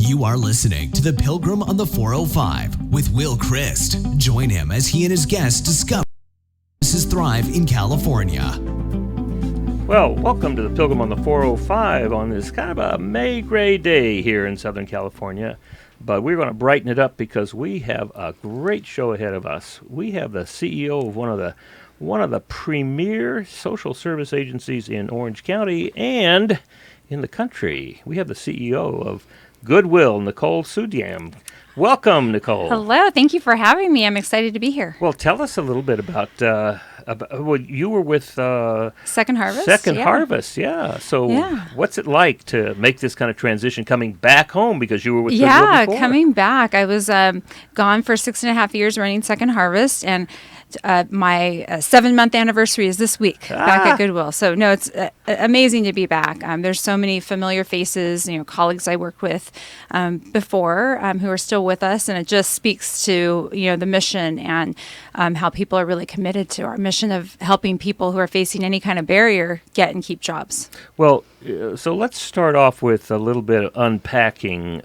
You are listening to the Pilgrim on the 405 with Will Christ. Join him as he and his guests discover businesses thrive in California. Well, welcome to the Pilgrim on the 405 on this kind of a May gray day here in Southern California. But we're going to brighten it up because we have a great show ahead of us. We have the CEO of one of the premier social service agencies in Orange County and in the country. We have the CEO of Goodwill, Nicole Sudiam. Welcome, Nicole. Hello. Thank you for having me. I'm excited to be here. Well, tell us a little bit about you were with Second Harvest. Second Harvest, yeah. So what's it like to make this kind of transition coming back home because you were with Goodwill before? Coming back. I was gone for 6.5 years running Second Harvest, and my 7-month anniversary is this week back at Goodwill. So no, it's amazing to be back. There's so many familiar faces, colleagues I worked with before who are still with us, and it just speaks to the mission and how people are really committed to our mission of helping people who are facing any kind of barrier get and keep jobs. Well, so let's start off with a little bit of unpacking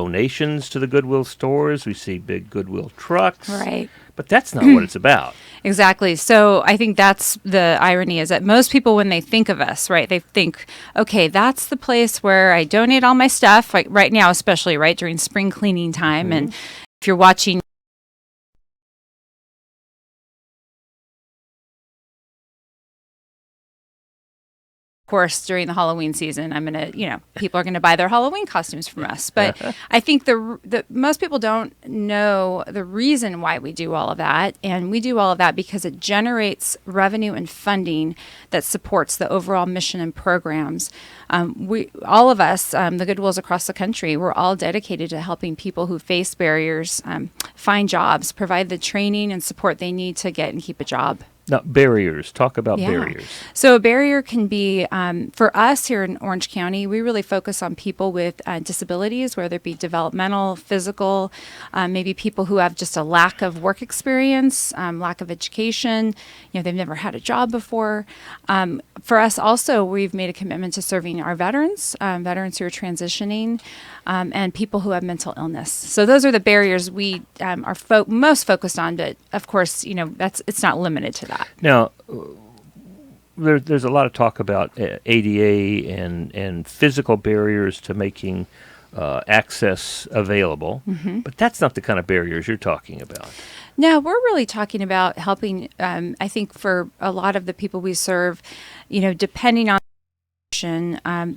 donations to the Goodwill stores. We see big Goodwill trucks. Right. But that's not what it's about. Exactly. So I think that's the irony, is that most people, when they think of us, right, they think, okay, that's the place where I donate all my stuff, like right now, especially right during spring cleaning time. Mm-hmm. And if you're watching course, during the Halloween season, people are going to buy their Halloween costumes from us. But I think the most people don't know the reason why we do all of that. And we do all of that because it generates revenue and funding that supports the overall mission and programs. All of us, the Goodwills across the country, we're all dedicated to helping people who face barriers find jobs, provide the training and support they need to get and keep a job. Now, barriers. Talk about barriers. So a barrier can be, for us here in Orange County, we really focus on people with disabilities, whether it be developmental, physical, maybe people who have just a lack of work experience, lack of education, they've never had a job before. For us also, we've made a commitment to serving our veterans who are transitioning, and people who have mental illness. So those are the barriers we are most focused on, but of course, it's not limited to that. Now, there's a lot of talk about ADA and physical barriers to making access available, but that's not the kind of barriers you're talking about. No, we're really talking about helping, I think for a lot of the people we serve, depending on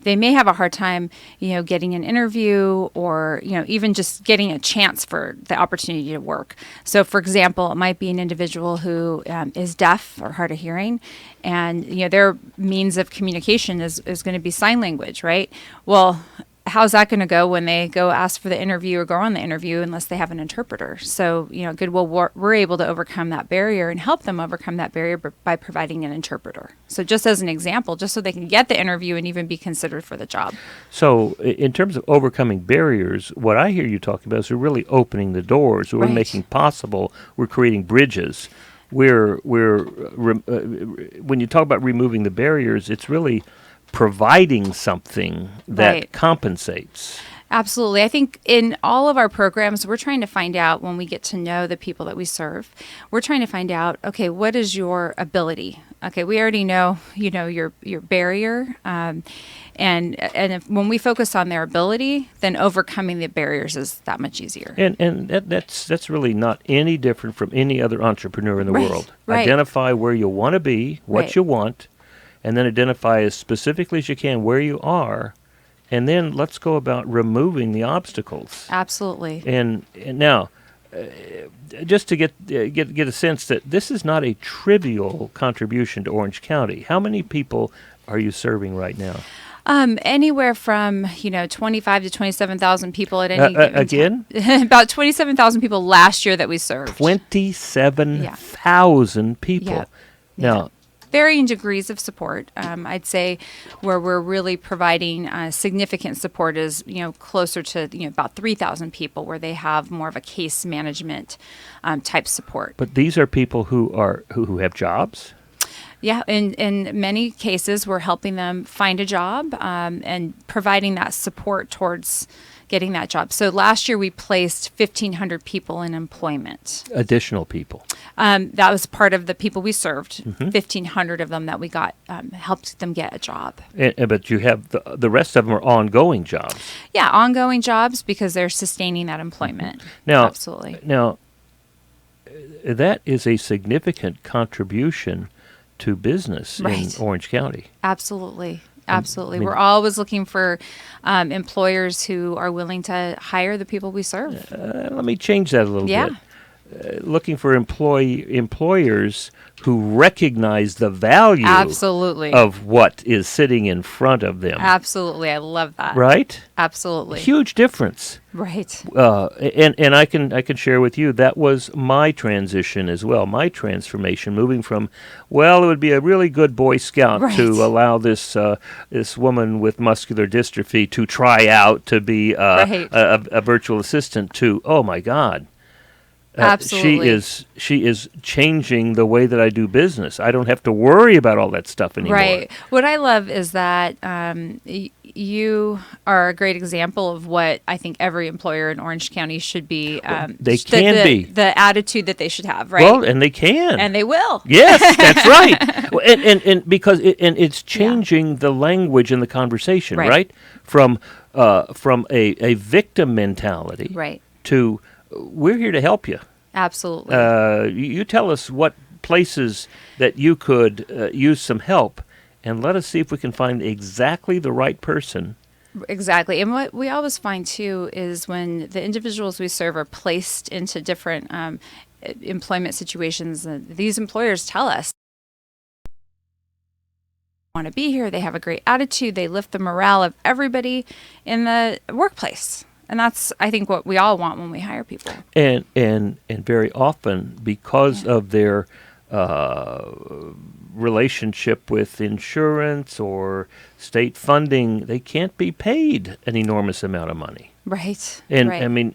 they may have a hard time, getting an interview or, even just getting a chance for the opportunity to work. So, for example, it might be an individual who is deaf or hard of hearing, and, their means of communication is going to be sign language, right? Well, how's that going to go when they go ask for the interview or go on the interview unless they have an interpreter? So, Goodwill, we're able to overcome that barrier and help them overcome that barrier by providing an interpreter. So just as an example, just so they can get the interview and even be considered for the job. So in terms of overcoming barriers, what I hear you talking about is we're really opening the doors. We're making possible. We're creating bridges. When you talk about removing the barriers, it's really providing something that compensates. Absolutely. I think in all of our programs, we're trying to find out, when we get to know the people that we serve, we're trying to find out, okay, what is your ability? Okay, we already know, your barrier. And when we focus on their ability, then overcoming the barriers is that much easier. And that's really not any different from any other entrepreneur in the world. Identify where you want to be, what you want, and then identify as specifically as you can where you are, and then let's go about removing the obstacles. Absolutely. And now, just to get a sense that this is not a trivial contribution to Orange County. How many people are you serving right now? Anywhere from 25 to 27,000 people at any given again. About 27,000 people last year that we served. 27,000 people. Yeah. Now, varying degrees of support. I'd say where we're really providing significant support is, closer to, about 3,000 people where they have more of a case management type support. But these are people who have jobs? Yeah, in many cases, we're helping them find a job and providing that support towards getting that job. So last year we placed 1,500 people in employment. Additional people? That was part of the people we served, 1,500 of them that we got, helped them get a job. But you have the rest of them are ongoing jobs. Yeah, ongoing jobs because they're sustaining that employment. Now, absolutely. Now, that is a significant contribution to business in Orange County. Absolutely. Absolutely. We're always looking for employers who are willing to hire the people we serve. Let me change that a little bit. Looking for employers who recognize the value of what is sitting in front of them. Absolutely. I love that. Right? Absolutely. Huge difference. Right. And I can share with you that was my transition as well, my transformation, moving from, it would be a really good Boy Scout to allow this woman with muscular dystrophy to try out to be a virtual assistant to, oh my God. Absolutely. She is changing the way that I do business. I don't have to worry about all that stuff anymore. Right. What I love is that you are a great example of what I think every employer in Orange County should be. They can be. The attitude that they should have, right? Well, and they can. And they will. Yes, that's right. Well, and because it's changing the language in the conversation, right? From a victim mentality to we're here to help you. Absolutely. You tell us what places that you could use some help, and let us see if we can find exactly the right person. Exactly. And what we always find, too, is when the individuals we serve are placed into different employment situations, these employers tell us they want to be here, they have a great attitude, they lift the morale of everybody in the workplace. And that's, I think, what we all want when we hire people. And very often, because of their relationship with insurance or state funding, they can't be paid an enormous amount of money. Right. And I mean,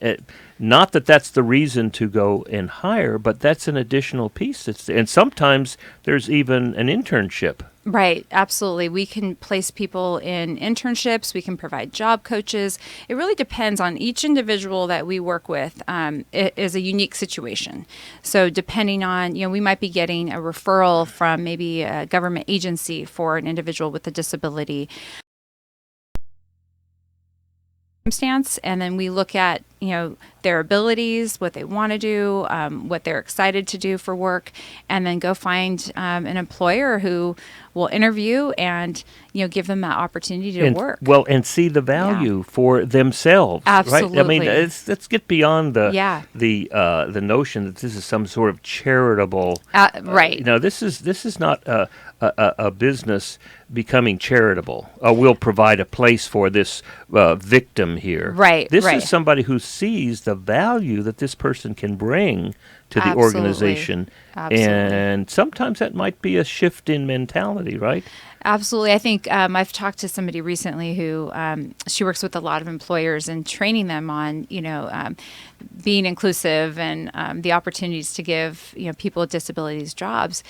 not that that's the reason to go and hire, but that's an additional piece. And sometimes there's even an internship. Right, absolutely. We can place people in internships. We can provide job coaches. It really depends on each individual that we work with. It is a unique situation. So depending on, we might be getting a referral from maybe a government agency for an individual with a disability. And then we look at their abilities, what they want to do, what they're excited to do for work, and then go find an employer who will interview and give them that opportunity to work. Well, and see the value for themselves. Absolutely. Right? I mean, let's get beyond the notion that this is some sort of charitable. Right. This is not a business becoming charitable. We'll provide a place for this victim here. Right. This is somebody who sees the value that this person can bring to the organization. Absolutely. And sometimes that might be a shift in mentality, right? Absolutely. I think I've talked to somebody recently who she works with a lot of employers and training them on, being inclusive and the opportunities to give, people with disabilities jobs.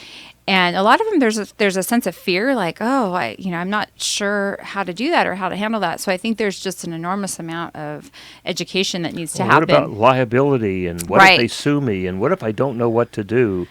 And a lot of them, there's a sense of fear, like, I'm not sure how to do that or how to handle that. So I think there's just an enormous amount of education that needs to happen. What about liability, and what if they sue me, and what if I don't know what to do?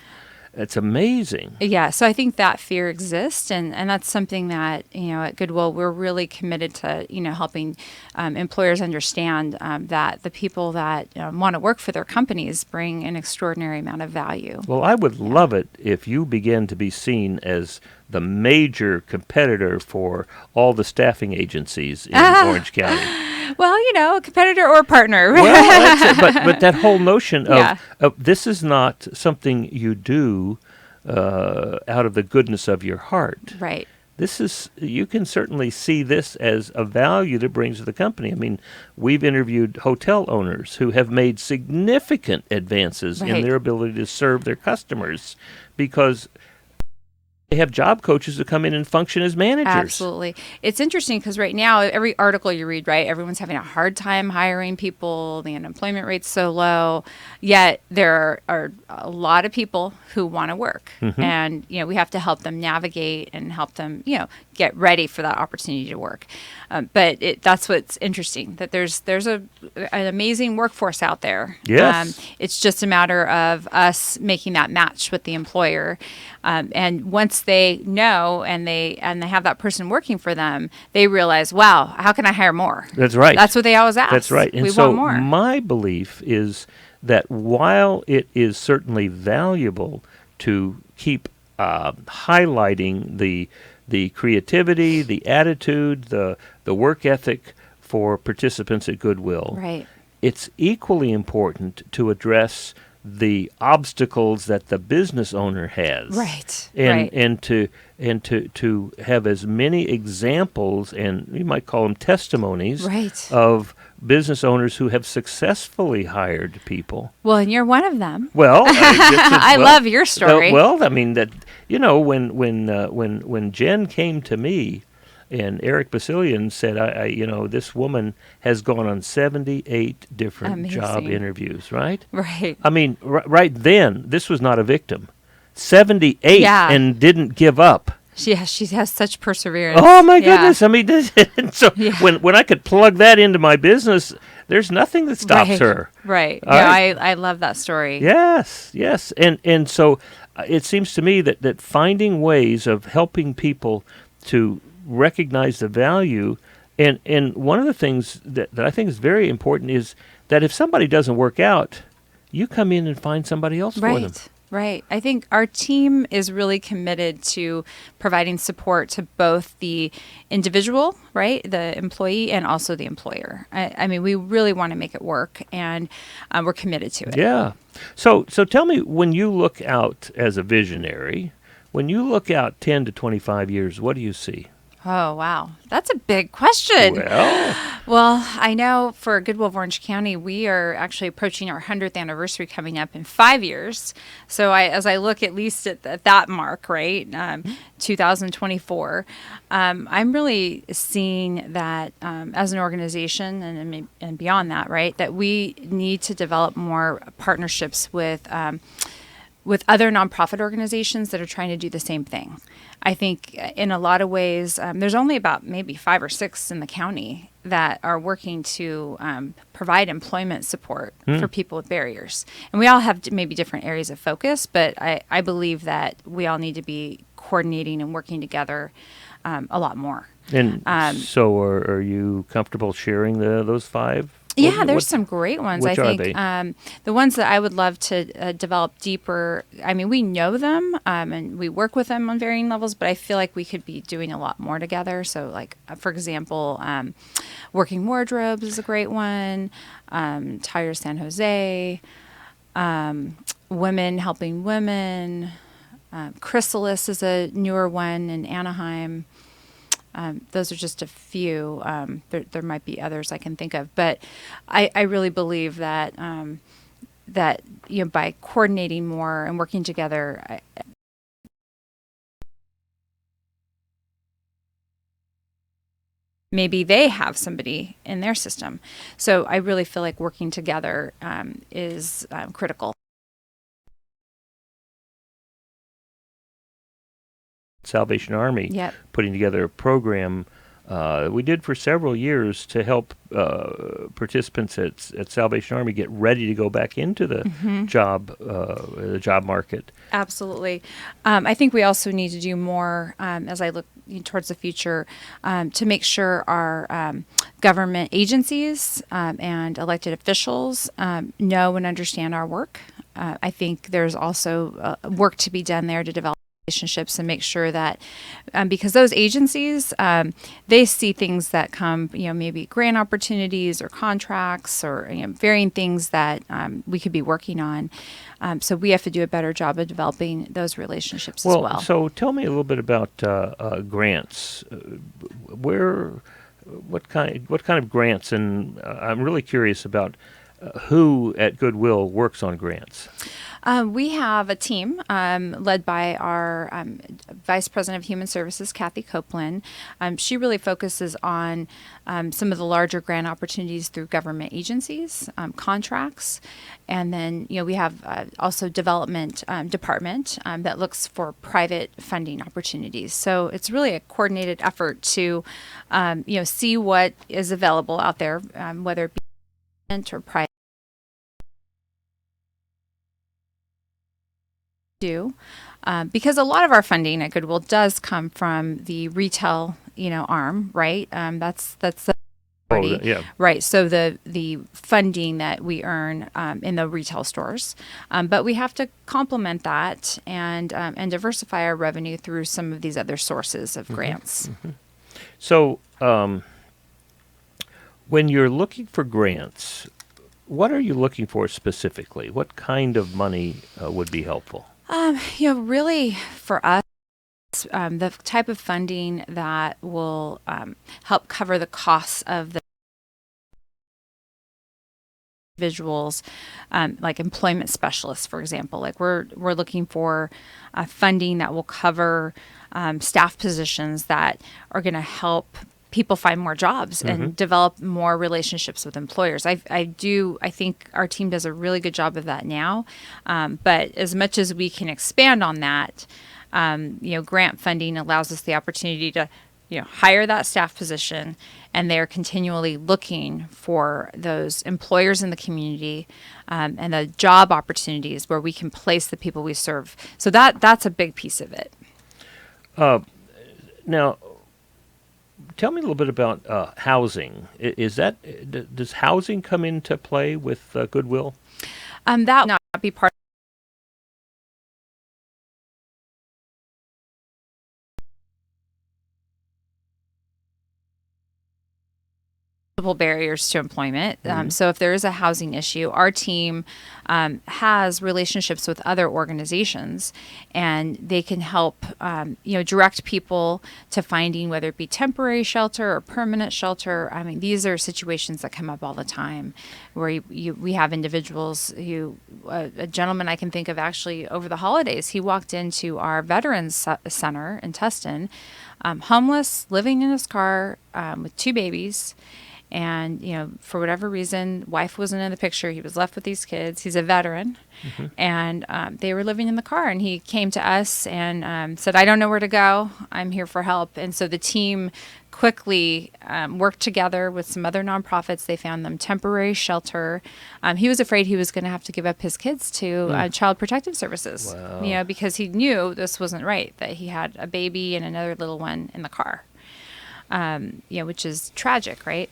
It's amazing. Yeah, so I think that fear exists, and that's something that, at Goodwill, we're really committed to, helping employers understand that the people that want to work for their companies bring an extraordinary amount of value. Well, I would love it if you begin to be seen as the major competitor for all the staffing agencies in Orange County. Well, a competitor or partner. Well, that's it. But that whole notion of this is not something you do out of the goodness of your heart. Right. You can certainly see this as a value that brings to the company. I mean, we've interviewed hotel owners who have made significant advances in their ability to serve their customers because They have job coaches who come in and function as managers. Absolutely. It's interesting because right now, every article you read, right, everyone's having a hard time hiring people. The unemployment rate's so low. Yet there are a lot of people who want to work. And, we have to help them navigate and help them, get ready for that opportunity to work. But that's what's interesting, that there's an amazing workforce out there. Yes. It's just a matter of us making that match with the employer. And once they know and they have that person working for them, they realize, wow, how can I hire more? That's right. That's what they always ask. That's right. And we so want more. my belief is that while it is certainly valuable to keep highlighting the creativity, the attitude, the work ethic for participants at Goodwill, Right. it's equally important to address the obstacles that the business owner has. Right. And to have as many examples, and you might call them testimonies, Right. of business owners who have successfully hired people. Well, and you're one of them. Well, I love your story. well, I mean that when Jen came to me, and Eric Basilian said, this woman has gone on 78 different job Amazing. interviews, right? Right. I mean, right then, this was not a victim. 78 Yeah. and didn't give up. She has such perseverance. Oh, my Yeah. goodness. I mean, and so Yeah. when I could plug that into my business, there's nothing that stops Right. her. Right. All right. I love that story. Yes. And so it seems to me that finding ways of helping people to recognize the value, and one of the things that I think is very important is that if somebody doesn't work out, you come in and find somebody else for them. Right. I think our team is really committed to providing support to both the individual, right, the employee, and also the employer. I mean, we really want to make it work, and we're committed to it. Yeah. So tell me, when you look out as a visionary, when you look out 10 to 25 years, what do you see? Oh, wow. That's a big question. Well, I know for Goodwill of Orange County, we are actually approaching our 100th anniversary coming up in 5 years. So as I look at least at that mark, right, 2024, I'm really seeing that as an organization and beyond that, right, that we need to develop more partnerships with other nonprofit organizations that are trying to do the same thing. I think in a lot of ways, there's only about maybe 5 or 6 in the county that are working to provide employment support for people with barriers. And we all have maybe different areas of focus, but I believe that we all need to be coordinating and working together a lot more. And so are you comfortable sharing those 5? Yeah, there's some great ones. Which I think are they? The ones that I would love to develop deeper. I mean, we know them and we work with them on varying levels, but I feel like we could be doing a lot more together. So, like for example, Working Wardrobes is a great one. Tires San Jose, Women Helping Women. Chrysalis is a newer one in Anaheim. Those are just a few. There might be others I can think of, but I really believe that that by coordinating more and working together, maybe they have somebody in their system. So I really feel like working together is critical. Salvation Army putting together a program we did for several years to help participants at Salvation Army get ready to go back into the job market. Absolutely. I think we also need to do more as I look towards the future to make sure our government agencies and elected officials know and understand our work. I think there's also work to be done there to develop relationships and make sure that because those agencies they see things that come maybe grant opportunities or contracts or varying things that we could be working on, so we have to do a better job of developing those relationships as well. So tell me a little bit about grants. What kind of grants, and I'm really curious about who at Goodwill works on grants. We have a team led by our Vice President of Human Services, Kathy Copeland. She really focuses on some of the larger grant opportunities through government agencies, contracts, and then we have also development department that looks for private funding opportunities. So it's really a coordinated effort to see what is available out there, whether it be government or private. Because a lot of our funding at Goodwill does come from the retail, arm, right? That's the party, yeah. right? So the funding that we earn in the retail stores, but we have to complement that and diversify our revenue through some of these other sources of grants. So, when you're looking for grants, what are you looking for specifically? What kind of money would be helpful? Really for us, the type of funding that will help cover the costs of the individuals, like employment specialists, for example. Like we're looking for funding that will cover staff positions that are going to help people find more jobs and develop more relationships with employers. I think our team does a really good job of that now. But as much as we can expand on that, grant funding allows us the opportunity to, hire that staff position, and they're continually looking for those employers in the community and the job opportunities where we can place the people we serve. So that's a big piece of it. Now, tell me a little bit about housing. Does housing come into play with Goodwill? That would not be part barriers to employment. So if there is a housing issue, our team has relationships with other organizations, and they can help, direct people to finding whether it be temporary shelter or permanent shelter. I mean, these are situations that come up all the time where we have individuals who, a gentleman I can think of actually over the holidays, he walked into our Veterans Center in Tustin, homeless, living in his car with 2 babies. And, for whatever reason, wife wasn't in the picture. He was left with these kids. He's a veteran. And they were living in the car. And he came to us and said, I don't know where to go. I'm here for help. And so the team quickly worked together with some other nonprofits. They found them temporary shelter. He was afraid he was going to have to give up his kids to Child Protective Services, Wow. Because he knew this wasn't right, that he had a baby and another little one in the car. Which is tragic, right?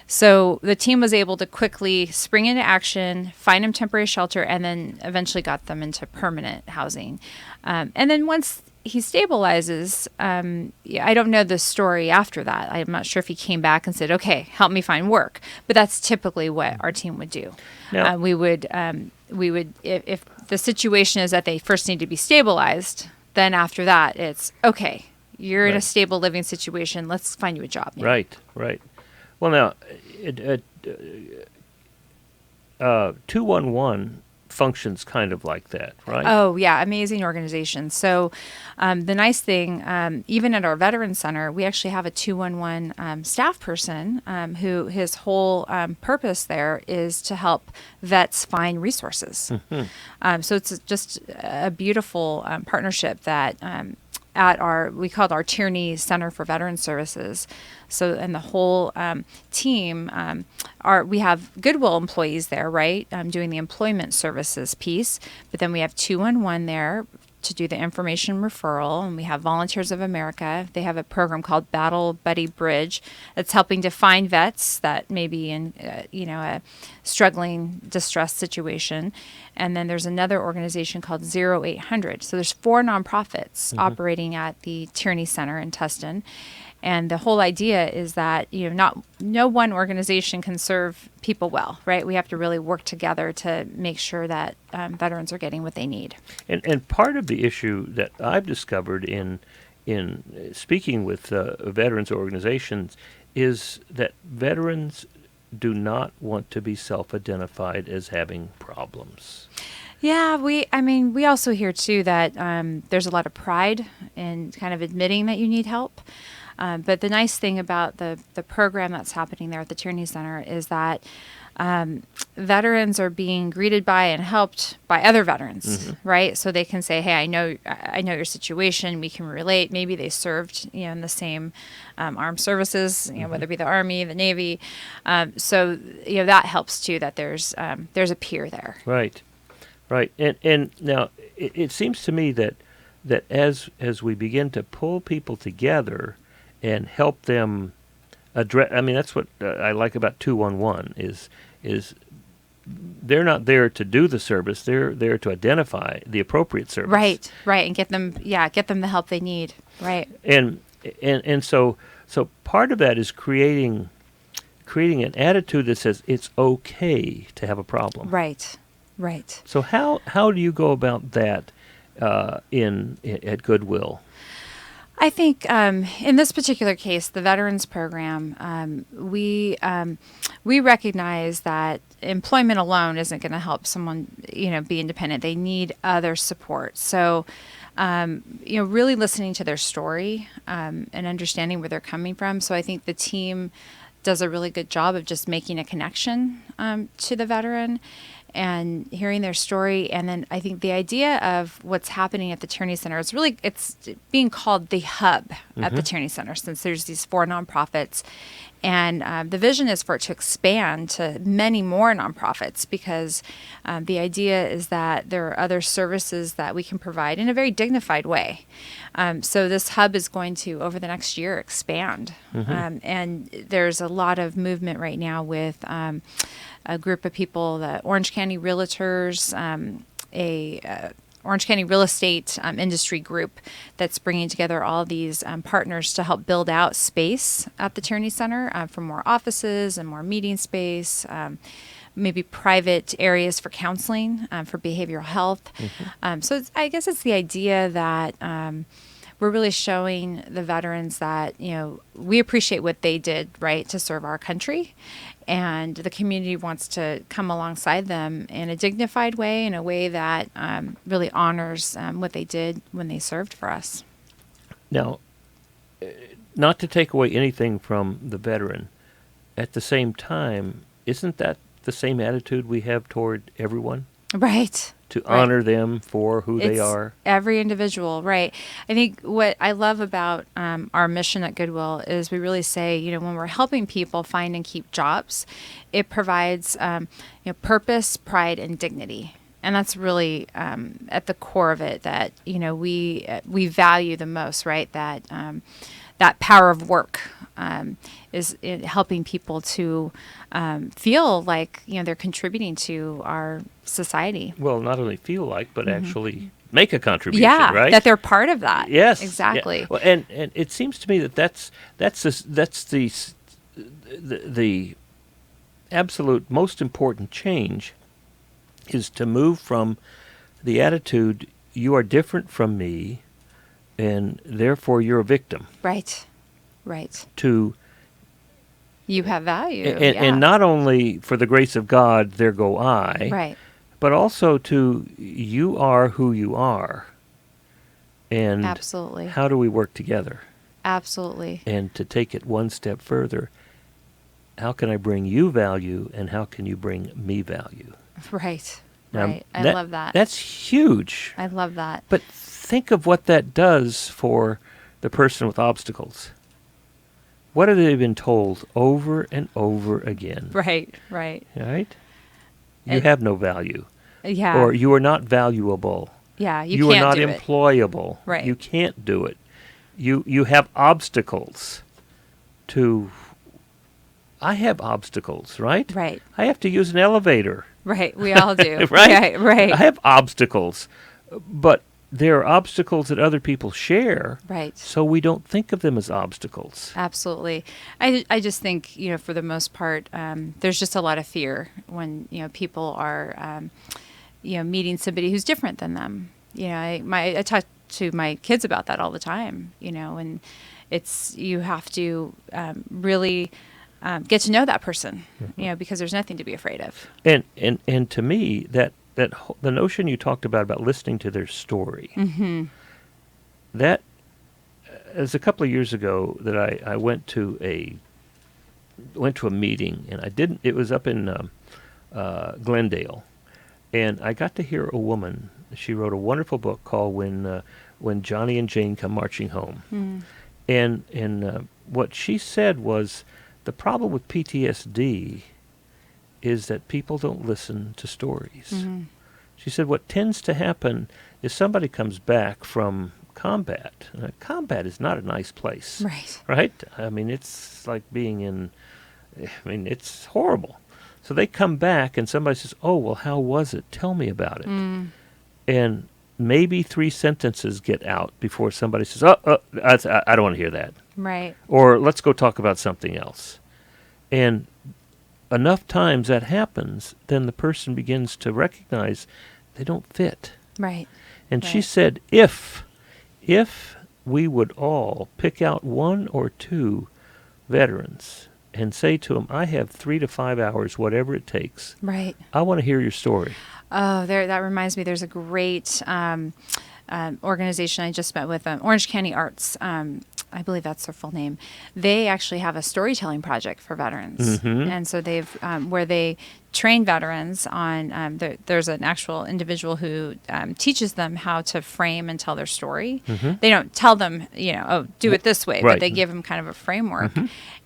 So the team was able to quickly spring into action, find him temporary shelter, and then eventually got them into permanent housing. And then once he stabilizes, I don't know the story after that. I'm not sure if he came back and said, okay, help me find work. But that's typically what our team would do. Now, We would, if the situation is that they first need to be stabilized, then after that, it's okay. You're in a stable living situation. Let's find you a job now. Right. Well, now, 211 functions kind of like that, right? Oh, yeah. Amazing organization. So the nice thing, even at our Veterans Center, we actually have a 211 staff person who his whole purpose there is to help vets find resources. So it's just a beautiful partnership that we called our Tierney Center for Veteran Services. So, and the whole team, we have Goodwill employees there, right, doing the employment services piece. But then we have 211 there to do the information referral, and we have Volunteers of America. They have a program called Battle Buddy Bridge that's helping to find vets that may be in, a struggling, distressed situation. And then there's another organization called 0800. So there's 4 nonprofits operating at the Tierney Center in Tustin. And the whole idea is that, no one organization can serve people well, right? We have to really work together to make sure that veterans are getting what they need. And part of the issue that I've discovered in speaking with veterans organizations is that veterans do not want to be self-identified as having problems. Yeah, we also hear too that there's a lot of pride in kind of admitting that you need help. But the nice thing about the program that's happening there at the Tierney Center is that veterans are being greeted by and helped by other veterans, right? So they can say, "Hey, I know your situation. We can relate. Maybe they served, in the same armed services, whether it be the Army, the Navy. So that helps too. That there's a peer there. Right. Right. And now it seems to me that as we begin to pull people together and help them address, I mean, that's what I like about 211 is they're not there to do the service. They're there to identify the appropriate service. Right, and get them the help they need. Right. And so part of that is creating an attitude that says it's okay to have a problem. Right. So how do you go about that at Goodwill? I think in this particular case, the Veterans Program, we recognize that employment alone isn't going to help someone, be independent. They need other support. So, really listening to their story and understanding where they're coming from. So I think the team does a really good job of just making a connection to the veteran and hearing their story. And then I think the idea of what's happening at the Tierney Center is it's being called the hub at the Tierney Center, since there's these 4 nonprofits. And the vision is for it to expand to many more nonprofits, because the idea is that there are other services that we can provide in a very dignified way. So this hub is going to, over the next year, expand. And there's a lot of movement right now with a group of people, the Orange County Realtors, Orange County Real Estate Industry Group, that's bringing together all these partners to help build out space at the Tierney Center for more offices and more meeting space, maybe private areas for counseling, for behavioral health. So I guess it's the idea that we're really showing the veterans that, we appreciate what they did, right, to serve our country. And the community wants to come alongside them in a dignified way, in a way that really honors what they did when they served for us. Now, not to take away anything from the veteran, at the same time, isn't that the same attitude we have toward everyone? Right. To honor them for who they are. Every individual, right. I think what I love about our mission at Goodwill is we really say, when we're helping people find and keep jobs, it provides purpose, pride, and dignity. And that's really at the core of it that, we value the most, right? That power of work is in helping people to feel like they're contributing to our society. Well, not only feel like, but actually make a contribution. Yeah, right? That they're part of that. Yes, exactly. Yeah. Well, and it seems to me that's the absolute most important change is to move from the attitude you are different from me, and therefore you're a victim. Right. To you have value. And not only for the grace of God, there go I. Right. But also to you are who you are. And absolutely. How do we work together? Absolutely. And to take it one step further, how can I bring you value and how can you bring me value? Right. Now, right. I love that. That's huge. I love that. But think of what that does for the person with obstacles. What have they been told over and over again? Right. You have no value. Yeah. Or you are not valuable. Yeah, you can't are not do it. employable. Right. You can't do it. You have obstacles to... I have obstacles, right? Right. I have to use an elevator. Right, we all do. Right? Right. I have obstacles. But there are obstacles that other people share. Right. So we don't think of them as obstacles. Absolutely. I just think, for the most part, there's just a lot of fear when, people are, meeting somebody who's different than them. I talk to my kids about that all the time, and you have to really get to know that person, because there's nothing to be afraid of. And to me, the notion you talked about listening to their story. That as a couple of years ago that I went to a meeting, and it was up in Glendale, and I got to hear a woman. She wrote a wonderful book called When Johnny and Jane Come Marching Home. And what she said was the problem with PTSD is that people don't listen to stories. She said what tends to happen is somebody comes back from combat. Combat is not a nice place. Right? I mean, it's like being it's horrible. So they come back and somebody says, oh, well, how was it? Tell me about it. And maybe 3 sentences get out before somebody says, I don't want to hear that. Right. Or let's go talk about something else. And enough times that happens, then the person begins to recognize they don't fit. Right. And she said, if we would all pick out 1 or 2 veterans and say to them, I have 3 to 5 hours, whatever it takes. Right. I want to hear your story. Oh, that reminds me. There's a great organization I just met with, Orange County Arts. I believe that's their full name. They actually have a storytelling project for veterans, and so they've where they train veterans on. There's an actual individual who teaches them how to frame and tell their story. They don't tell them, do it this way, but they give them kind of a framework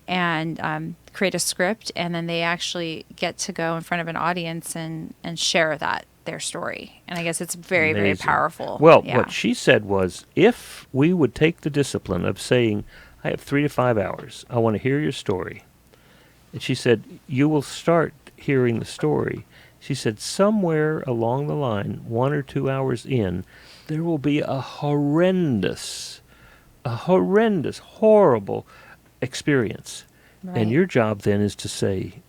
and create a script, and then they actually get to go in front of an audience and share their story. And I guess it's very, very powerful. Well, what she said was, if we would take the discipline of saying, I have 3 to 5 hours, I want to hear your story. And she said, you will start hearing the story. She said, somewhere along the line, 1 or 2 hours in, there will be a horrendous, horrible experience. Right. And your job then is to say,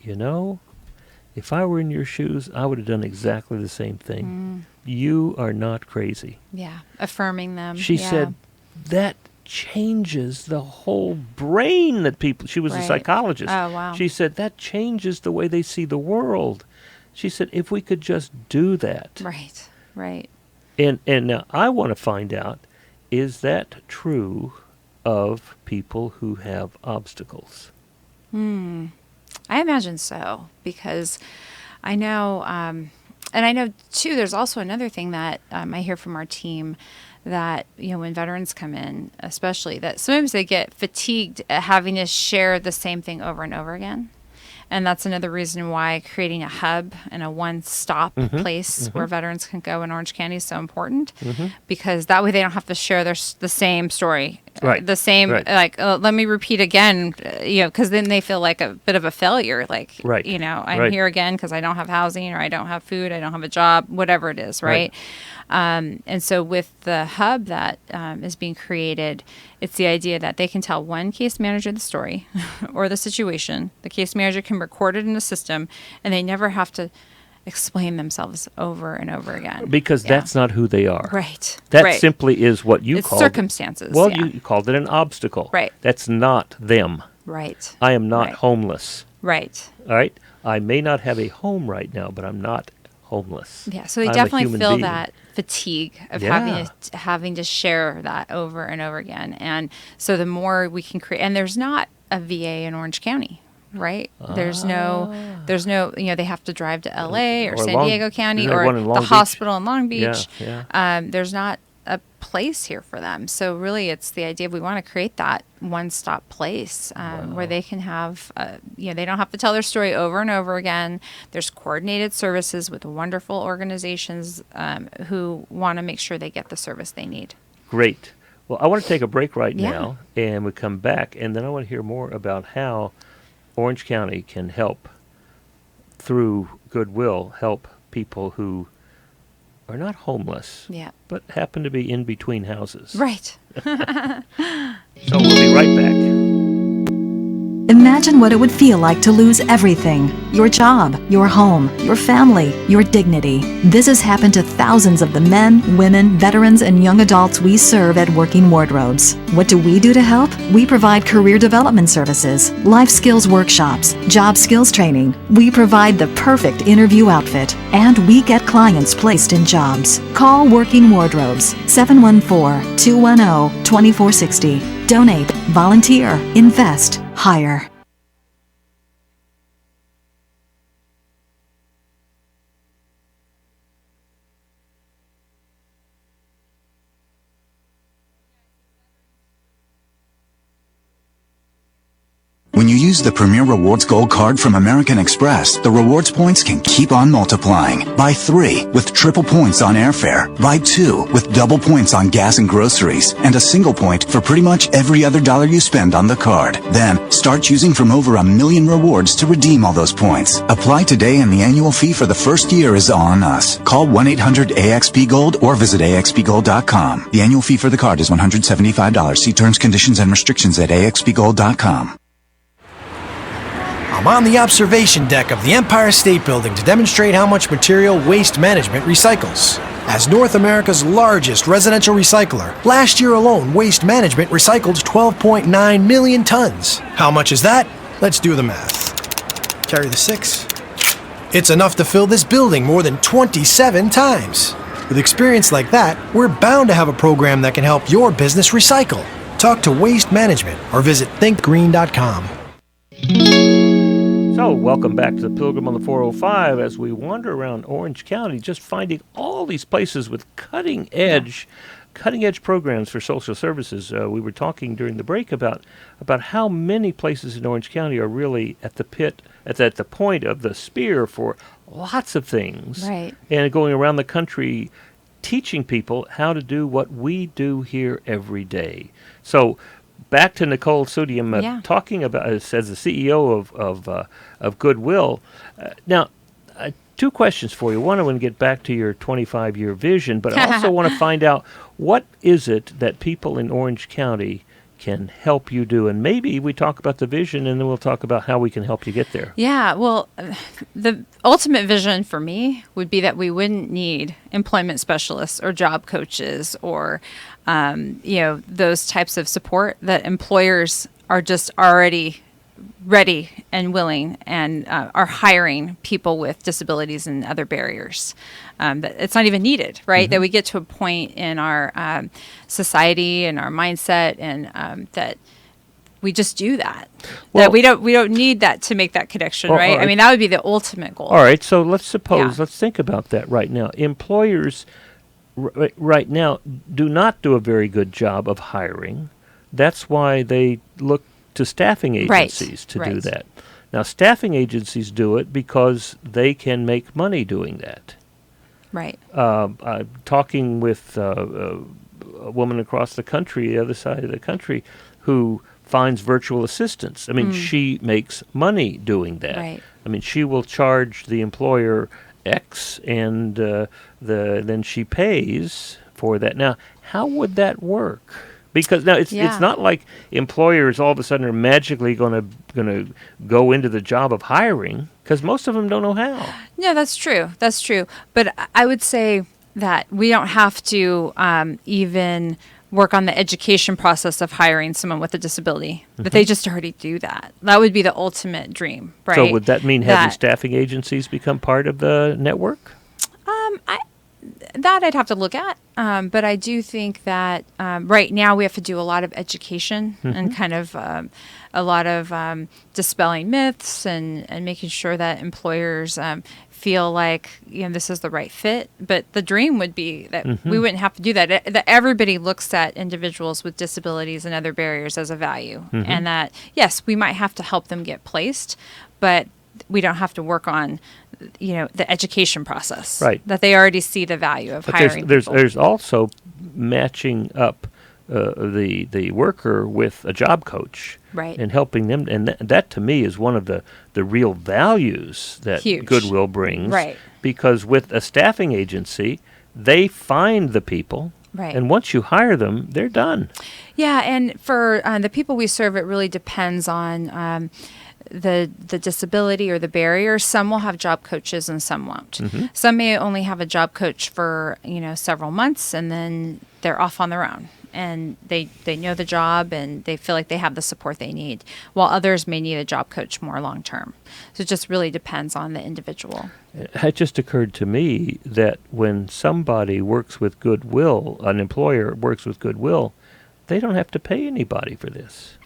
if I were in your shoes, I would have done exactly the same thing. You are not crazy. Yeah, affirming them. She said that changes the whole brain that people... She was a psychologist. Oh, wow. She said that changes the way they see the world. She said, if we could just do that. Right. And now I want to find out, is that true of people who have obstacles? I imagine so, because I know, and I know too, there's also another thing that I hear from our team that, when veterans come in, especially, that sometimes they get fatigued at having to share the same thing over and over again. And that's another reason why creating a hub and a one-stop place where veterans can go in Orange County is so important, because that way they don't have to share the same story, the same, let me repeat again, because then they feel like a bit of a failure, like, I'm here again because I don't have housing, or I don't have food, I don't have a job, whatever it is, right? And so with the hub that is being created, it's the idea that they can tell one case manager the story or the situation. The case manager can record it in the system, and they never have to explain themselves over and over again. Because that's not who they are. Right. That simply is what you it's called circumstances. Well, you called it an obstacle. Right. That's not them. Right. I am not homeless. Right. All right? I may not have a home right now, but I'm not homeless. Yeah, so they I'm definitely feel being. that fatigue of having to share that over and over again. And so the more we can create, and there's not a VA in Orange County, right? There's no, they have to drive to LA or San Diego County or the hospital in Long Beach. There's not a place here for them. So really it's the idea of we want to create that one-stop place where they can have, they don't have to tell their story over and over again. There's coordinated services with wonderful organizations who want to make sure they get the service they need. Great. Well, I want to take a break right now, and we come back, and then I want to hear more about how Orange County can help, through Goodwill, help people who are not homeless, but happen to be in between houses. Right. So we'll be right back. Imagine what it would feel like to lose everything: your job, your home, your family, your dignity. This has happened to thousands of the men, women, veterans, and young adults we serve at Working Wardrobes. What do we do to help? We provide career development services, life skills workshops, job skills training. We provide the perfect interview outfit, and we get clients placed in jobs. Call Working Wardrobes, 714-210-2460. Donate, volunteer, invest, hire. When you use the Premier Rewards Gold Card from American Express, the rewards points can keep on multiplying. Buy 3 with triple points on airfare. Buy 2 with double points on gas and groceries. And a single point for pretty much every other dollar you spend on the card. Then, start choosing from over 1 million rewards to redeem all those points. Apply today and the annual fee for the first year is on us. Call 1-800-AXP-GOLD or visit AXPGold.com. The annual fee for the card is $175. See terms, conditions, and restrictions at AXPGold.com. I'm on the observation deck of the Empire State Building to demonstrate how much material Waste Management recycles. As North America's largest residential recycler, last year alone, Waste Management recycled 12.9 million tons. How much is that? Let's do the math. Carry the 6. It's enough to fill this building more than 27 times. With experience like that, we're bound to have a program that can help your business recycle. Talk to Waste Management or visit thinkgreen.com. So, welcome back to the Pilgrim on the 405 as we wander around Orange County, just finding all these places with cutting edge programs for social services. We were talking during the break about how many places in Orange County are really at the point of the spear for lots of things, Right. and going around the country teaching people how to do what we do here every day. So, back to Nicole Sudium talking about as the CEO of Goodwill. Now, 2 questions for you. One, I want to get back to your 25-year vision, but I also want to find out what is it that people in Orange County can help you do, and maybe we talk about the vision, and then we'll talk about how we can help you get there. Yeah, well, the ultimate vision for me would be that we wouldn't need employment specialists or job coaches or, those types of support, that employers are just already ready and willing and are hiring people with disabilities and other barriers. That it's not even needed, right? Mm-hmm. That we get to a point in our society and our mindset and that we just do that. Well, that we don't need that to make that connection, well, right? I mean, that would be the ultimate goal. All right, so let's think about that right now. Employers right now do not do a very good job of hiring. That's why they look to staffing agencies to do that. Now, staffing agencies do it because they can make money doing that. Right. Talking with a woman across the country, the other side of the country, who finds virtual assistants. I mean, she makes money doing that. Right. I mean, she will charge the employer X, and then she pays for that. Now, how would that work? Because now it's not like employers all of a sudden are magically going to go into the job of hiring, because most of them don't know how. Yeah, that's true. That's true. But I would say that we don't have to even work on the education process of hiring someone with a disability. Mm-hmm. That they just already do that. That would be the ultimate dream, right? So would that mean having staffing agencies become part of the network? That I'd have to look at. But I do think that right now we have to do a lot of education and kind of a lot of dispelling myths and making sure that employers feel like this is the right fit. But the dream would be that we wouldn't have to do that. That everybody looks at individuals with disabilities and other barriers as a value, and that yes, we might have to help them get placed, but we don't have to work on the education process. Right. That they already see the value of hiring. There's also matching up the worker with a job coach. Right. And helping them, and that to me is one of the real values that Goodwill brings. Right. Because with a staffing agency, they find the people, Right. And once you hire them, they're done. Yeah, and for the people we serve, it really depends on the disability or the barrier. Some will have job coaches and some won't. Some may only have a job coach for several months, and then they're off on their own. And they know the job and they feel like they have the support they need, while others may need a job coach more long term. So it just really depends on the individual. It just occurred to me that when somebody works with Goodwill, an employer works with Goodwill, they don't have to pay anybody for this.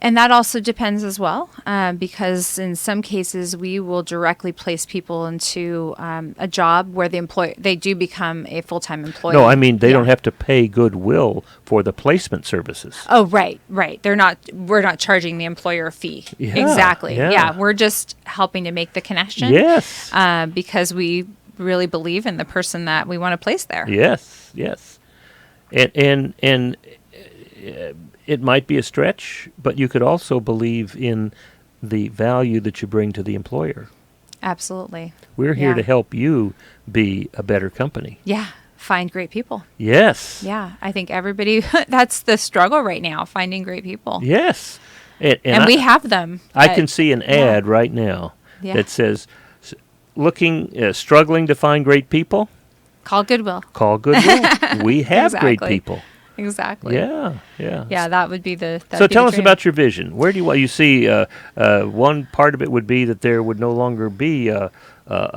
And that also depends as well, because in some cases we will directly place people into a job where they do become a full-time employee. No, I mean they don't have to pay Goodwill for the placement services. Oh, right. We're not charging the employer a fee. Yeah, exactly. yeah. Yeah, we're just helping to make the connection. Yes. Because we really believe in the person that we want to place there. Yes. And it might be a stretch, but you could also believe in the value that you bring to the employer. Absolutely. We're here to help you be a better company. Yeah. Find great people. Yes. Yeah. I think everybody, that's the struggle right now, finding great people. Yes. And we have them. I can see an ad right now that says, struggling to find great people? Call Goodwill. Call Goodwill. We have great people. Exactly. Yeah. Yeah, that would be the. So tell us about your vision. Where do you see? One part of it would be that there would no longer be a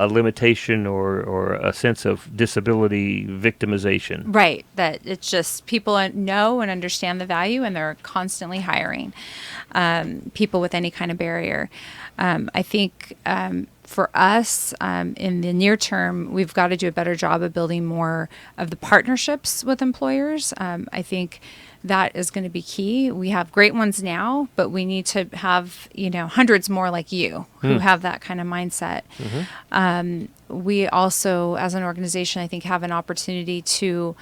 limitation or a sense of disability victimization. Right. That it's just people know and understand the value, and they're constantly hiring people with any kind of barrier. I think. For us, in the near term, we've got to do a better job of building more of the partnerships with employers. I think that is going to be key. We have great ones now, but we need to have, hundreds more like you who have that kind of mindset. We also, as an organization, I think have an opportunity to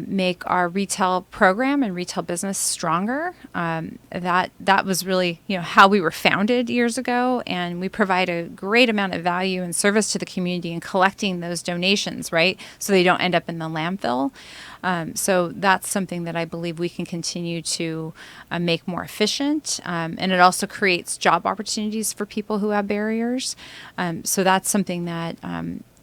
make our retail program and retail business stronger. That was really, how we were founded years ago, and we provide a great amount of value and service to the community in collecting those donations, right? So they don't end up in the landfill. So that's something that I believe we can continue to make more efficient. And it also creates job opportunities for people who have barriers. So that's something that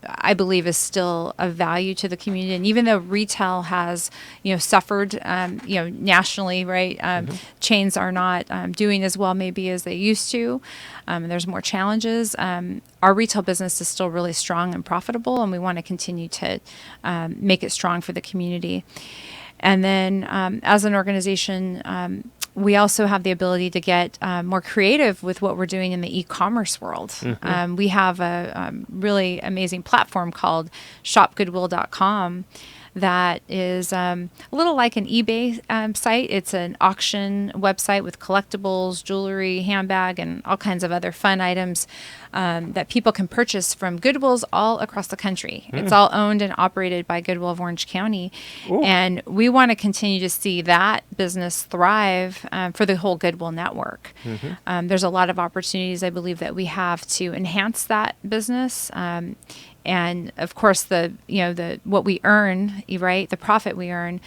I believe is still of value to the community. And even though retail has, suffered, nationally, right? Chains are not doing as well maybe as they used to. And there's more challenges. Our retail business is still really strong and profitable, and we want to continue to make it strong for the community. And then as an organization, we also have the ability to get more creative with what we're doing in the e-commerce world. We have a really amazing platform called shopgoodwill.com that is a little like an eBay site. It's an auction website with collectibles, jewelry, handbag, and all kinds of other fun items that people can purchase from Goodwills all across the country. It's all owned and operated by Goodwill of Orange County. Ooh. And we want to continue to see that business thrive for the whole Goodwill network. There's a lot of opportunities, I believe, that we have to enhance that business. And of course, what we earn, right, the profit we earn,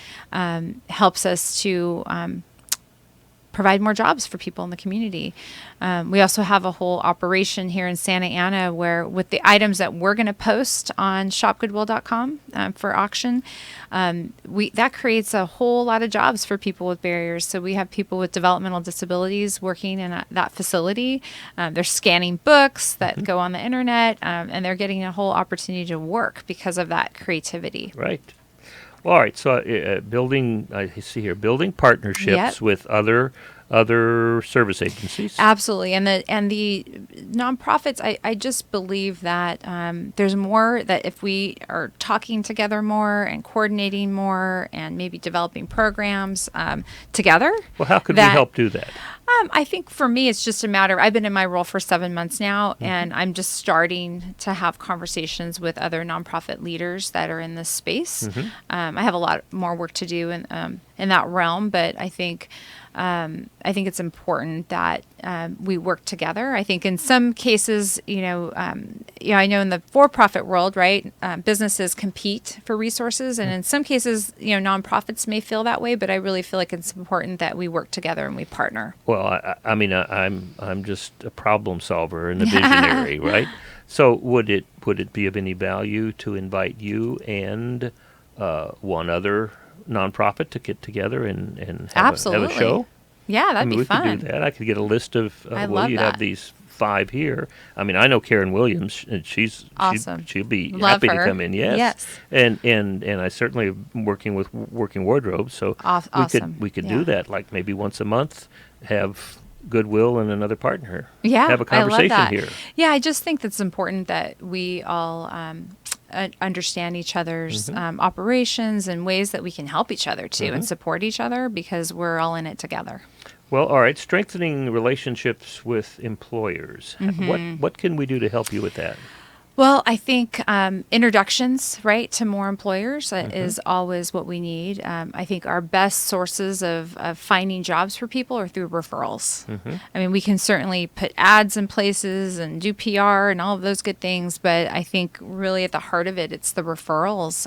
helps us to provide more jobs for people in the community. We also have a whole operation here in Santa Ana where, with the items that we're going to post on shopgoodwill.com for auction, that creates a whole lot of jobs for people with barriers. So we have people with developmental disabilities working in that facility. They're scanning books that go on the internet, and they're getting a whole opportunity to work because of that creativity. Right. Well, all right. So building partnerships with other service agencies. Absolutely. And the nonprofits, I just believe that there's more that if we are talking together more and coordinating more and maybe developing programs together. Well, how could we help do that? I think for me, it's just a matter. I've been in my role for 7 months now, and I'm just starting to have conversations with other nonprofit leaders that are in this space. I have a lot more work to do in that realm, but I think I think it's important that we work together. I think in some cases, I know in the for-profit world, right, businesses compete for resources, and in some cases, nonprofits may feel that way. But I really feel like it's important that we work together and we partner. Well, I'm just a problem solver and a visionary, right? So would it be of any value to invite you and one other nonprofit to get together and have a show? Yeah, that'd be we fun. could do that. I could get a list of I love you'd that. have these 5 here. I mean, I know Karen Williams, and she's Awesome. She'll be Love happy her. to come in. Yes. And I certainly am working with Working Wardrobe, so Awesome. we could Yeah. do that. Like maybe once a month, have Goodwill and another partner. Yeah, have a conversation I love that. here. Yeah, I just think that's important that we all understand each other's operations and ways that we can help each other too and support each other because we're all in it together. Well, all right. Strengthening relationships with employers. What can we do to help you with that? Well, I think introductions, right, to more employers is always what we need. I think our best sources of finding jobs for people are through referrals. I mean, we can certainly put ads in places and do PR and all of those good things, but I think really at the heart of it, it's the referrals.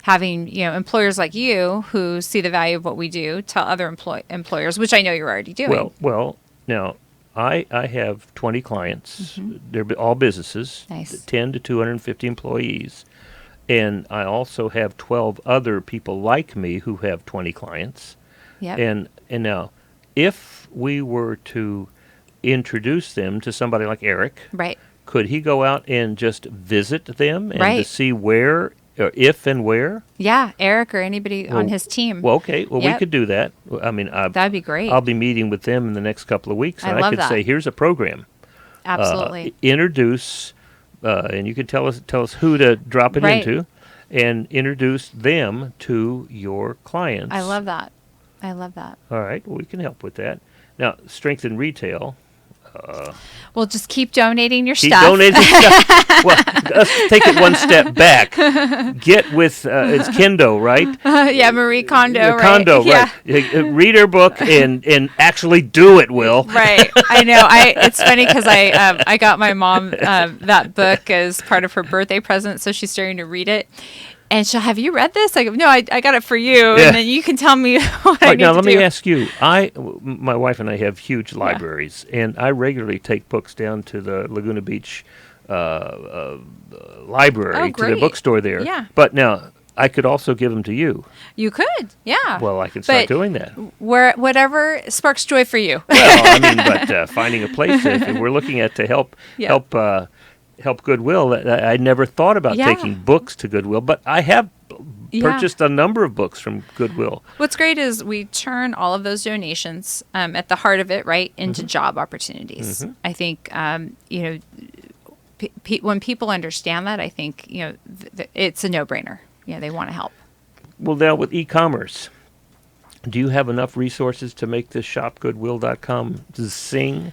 Having, employers like you who see the value of what we do tell other employers, which I know you're already doing. Well, now I have 20 clients. They're all businesses, Nice. 10 to 250 employees. And I also have 12 other people like me who have 20 clients. Yep. And now, if we were to introduce them to somebody like Eric, Right. could he go out and just visit them and to Right. see where, or if and where? Yeah, Eric or anybody on his team. Well, okay. Well, we Yep. could do that. I mean, That'd be great. I'll be meeting with them in the next couple of weeks, and I I love could that. say, here's a program. Absolutely. Introduce, and you can tell us who to drop it Right. into, and introduce them to your clients. I love that. I love that. All right, well, we can help with that. Now, strengthen retail. Well, just keep donating your Keep stuff. donating stuff. Well, let's take it one step back. Get with it's Kendo, right? Yeah, Marie Kondo, right? Kondo, Yeah. right? Read her book and actually do it, Will. Right. I know. It's funny because I got my mom that book as part of her birthday present, so she's starting to read it. And she'll, have you read this? I go, no, I got it for you, Yeah. and then you can tell me what All I right, need now to let do. me ask you. My wife and I have huge libraries, and I regularly take books down to the Laguna Beach library, Oh, to the great. bookstore there. Yeah. But now I could also give them to you. You could, yeah. Well, I can start But doing that. whatever sparks joy for you. Well, I mean, but finding a place, if we're looking at to help Yeah. help Goodwill. I never thought about Yeah. taking books to Goodwill, but I have Yeah. purchased a number of books from Goodwill. What's great is we turn all of those donations at the heart of it, right, into job opportunities. I think, when people understand that, I think, it's a no-brainer. They want to help. Well, now with e-commerce, do you have enough resources to make this shopgoodwill.com sing?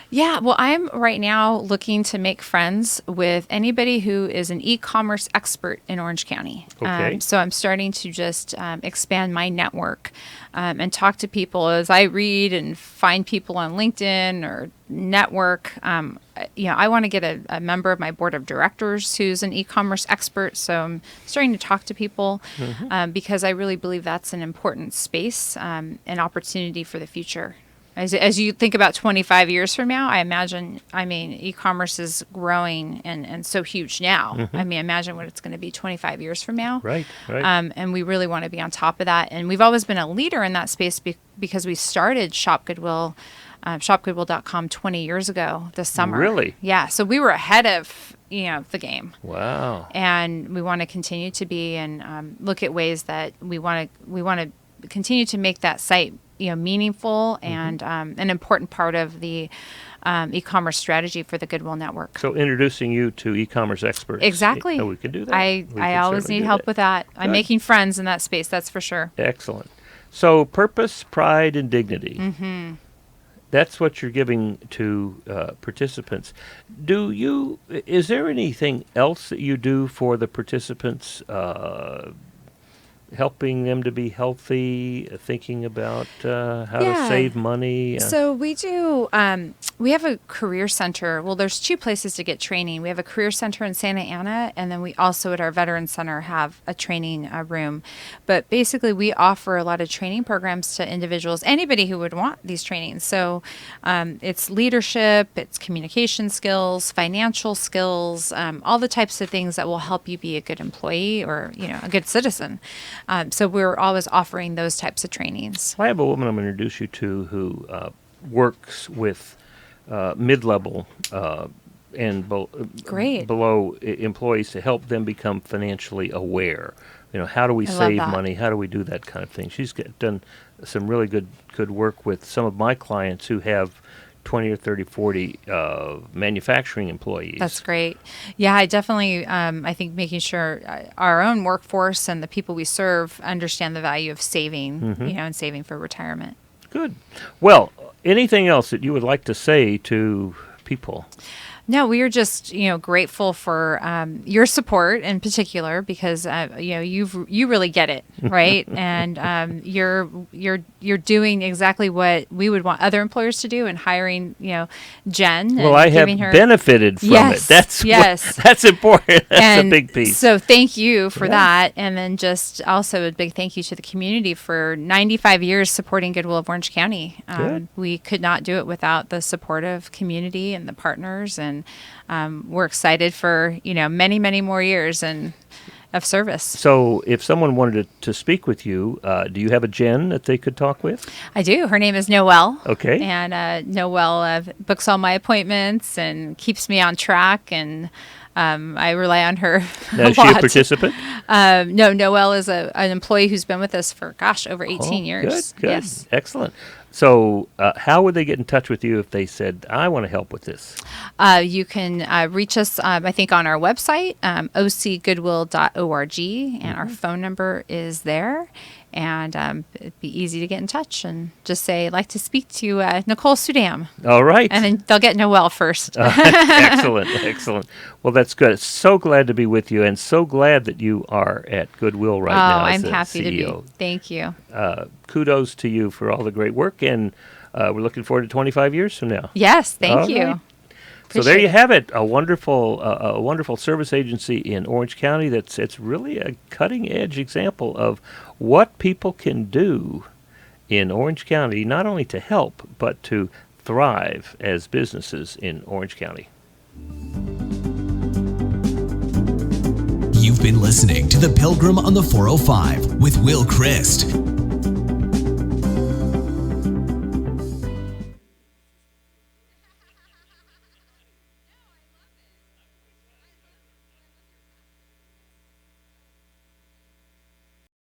Yeah, well, I'm right now looking to make friends with anybody who is an e-commerce expert in Orange County. Okay. So I'm starting to just expand my network and talk to people as I read and find people on LinkedIn or network. I want to get a member of my board of directors who's an e-commerce expert. So I'm starting to talk to people because I really believe that's an important space, an opportunity for the future. As you think about 25 years from now, e-commerce is growing and so huge now. I mean, imagine what it's going to be 25 years from now. Right. And we really want to be on top of that. And we've always been a leader in that space because we started Shop Goodwill, shopgoodwill.com 20 years ago this summer. Really? Yeah. So we were ahead of, the game. Wow. And we want to continue to be and look at ways that we want to continue to make that site meaningful and an important part of the e-commerce strategy for the Goodwill Network. So introducing you to e-commerce experts. Exactly. We could do that. I always certainly need do help that. with that. I'm Good. making friends in that space, that's for sure. Excellent. So purpose, pride, and dignity. That's what you're giving to participants. Is there anything else that you do for the participants helping them to be healthy, thinking about how to save money? So we do, we have a career center. Well, there's two places to get training. We have a career center in Santa Ana, and then we also at our Veterans Center have a training room. But basically, we offer a lot of training programs to individuals, anybody who would want these trainings. So it's leadership, it's communication skills, financial skills, all the types of things that will help you be a good employee or, a good citizen. So we're always offering those types of trainings. I have a woman I'm going to introduce you to who works with mid-level and below employees to help them become financially aware. How do we save money? How do we do that kind of thing? She's done some really good work with some of my clients who have 20 or 30, 40 manufacturing employees. That's great. Yeah, I definitely, I think making sure our own workforce and the people we serve understand the value of saving, and saving for retirement. Good. Well, anything else that you would like to say to people? No, we are just grateful for your support in particular because you really get it, right, and you're doing exactly what we would want other employers to do, and hiring Jen. Well, I have benefited from it. That's that's important. That's a big piece. So thank you for that, and then just also a big thank you to the community for 95 years supporting Goodwill of Orange County. We could not do it without the supportive community and the partners, and we're excited for many, many more years of service. So if someone wanted to speak with you, do you have a Jen that they could talk with? I do. Her name is Noelle. Okay. And Noelle books all my appointments and keeps me on track, and I rely on her Now, is she a participant? No, Noelle is an employee who's been with us for, over 18 years. Good. Yes. Excellent. So how would they get in touch with you if they said, I want to help with this? You can reach us, I think, on our website, ocgoodwill.org, and our phone number is there. And it'd be easy to get in touch and just say, I'd like to speak to Nicole Sudam. All right. And then they'll get Noelle first. Excellent. Well, that's good. So glad to be with you, and so glad that you are at Goodwill right now. I'm as happy CEO. to be. Thank you. Kudos to you for all the great work, and we're looking forward to 25 years from now. Yes, thank you. Right. So there you have it, a wonderful service agency in Orange County. It's really a cutting edge example of what people can do in Orange County, not only to help but to thrive as businesses in Orange County. You've been listening to the Pilgrim on the 405 with Will Christ.